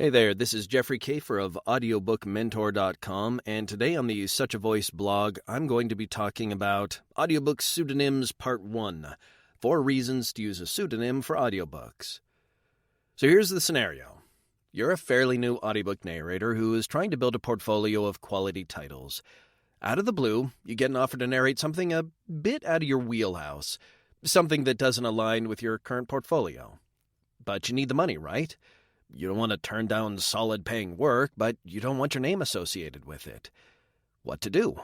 Hey there, this is Jeffrey Kafer of audiobookmentor.com, and today on the Such a Voice blog, I'm going to be talking about Audiobook Pseudonyms Part 1, 4 Reasons to Use a Pseudonym for Audiobooks. So here's the scenario. You're a fairly new audiobook narrator who is trying to build a portfolio of quality titles. Out of the blue, you get an offer to narrate something a bit out of your wheelhouse, something that doesn't align with your current portfolio. But you need the money, right? You don't want to turn down solid-paying work, but you don't want your name associated with it. What to do?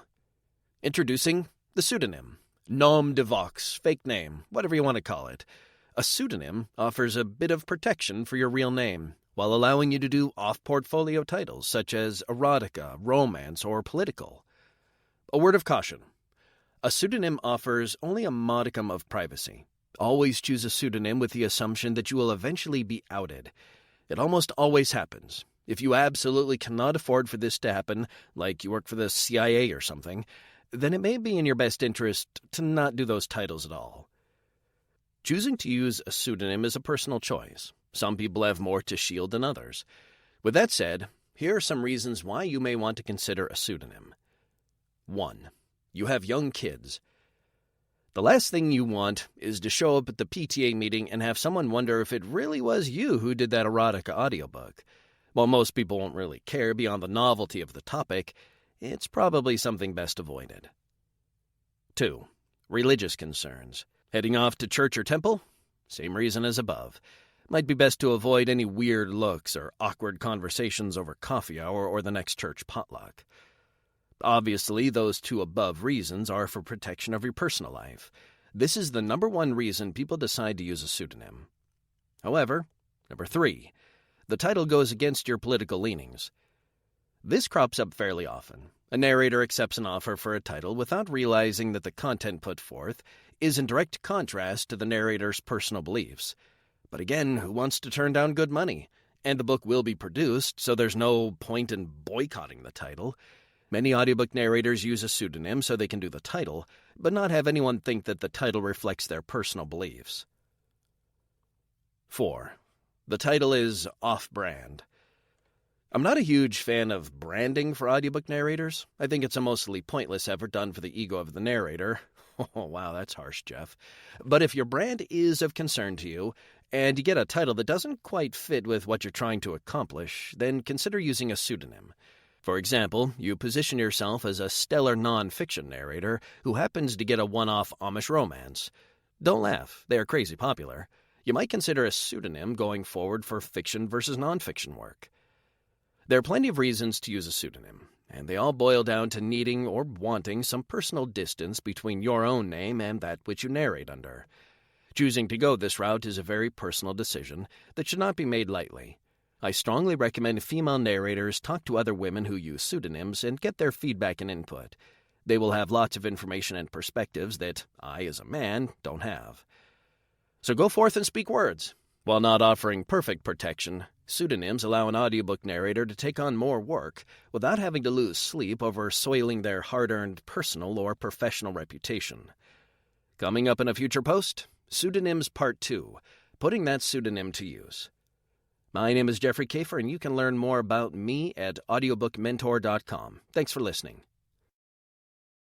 Introducing the pseudonym. Nom de vox, fake name, whatever you want to call it. A pseudonym offers a bit of protection for your real name, while allowing you to do off-portfolio titles such as erotica, romance, or political. A word of caution. A pseudonym offers only a modicum of privacy. Always choose a pseudonym with the assumption that you will eventually be outed. It almost always happens. If you absolutely cannot afford for this to happen, like you work for the CIA or something, then it may be in your best interest to not do those titles at all. Choosing to use a pseudonym is a personal choice. Some people have more to shield than others. With that said, here are some reasons why you may want to consider a pseudonym. 1. You have young kids. The last thing you want is to show up at the PTA meeting and have someone wonder if it really was you who did that erotica audiobook. While most people won't really care beyond the novelty of the topic, it's probably something best avoided. 2. Religious concerns. Heading off to church or temple? Same reason as above. Might be best to avoid any weird looks or awkward conversations over coffee hour or the next church potluck. Obviously, those two above reasons are for protection of your personal life. This is the number one reason people decide to use a pseudonym. However, number 3, the title goes against your political leanings. This crops up fairly often. A narrator accepts an offer for a title without realizing that the content put forth is in direct contrast to the narrator's personal beliefs. But again, who wants to turn down good money? And the book will be produced, so there's no point in boycotting the title. Many audiobook narrators use a pseudonym so they can do the title, but not have anyone think that the title reflects their personal beliefs. 4. The title is OffBrand. I'm not a huge fan of branding for audiobook narrators. I think it's a mostly pointless effort done for the ego of the narrator. Oh, wow, that's harsh, Jeff. But if your brand is of concern to you, and you get a title that doesn't quite fit with what you're trying to accomplish, then consider using a pseudonym. For example, you position yourself as a stellar non-fiction narrator who happens to get a one-off Amish romance. Don't laugh, they are crazy popular. You might consider a pseudonym going forward for fiction versus non-fiction work. There are plenty of reasons to use a pseudonym, and they all boil down to needing or wanting some personal distance between your own name and that which you narrate under. Choosing to go this route is a very personal decision that should not be made lightly. I strongly recommend female narrators talk to other women who use pseudonyms and get their feedback and input. They will have lots of information and perspectives that I, as a man, don't have. So go forth and speak words. While not offering perfect protection, pseudonyms allow an audiobook narrator to take on more work without having to lose sleep over soiling their hard-earned personal or professional reputation. Coming up in a future post, Pseudonyms Part 2, putting that pseudonym to use. My name is Jeffrey Kafer, and you can learn more about me at audiobookmentor.com. Thanks for listening.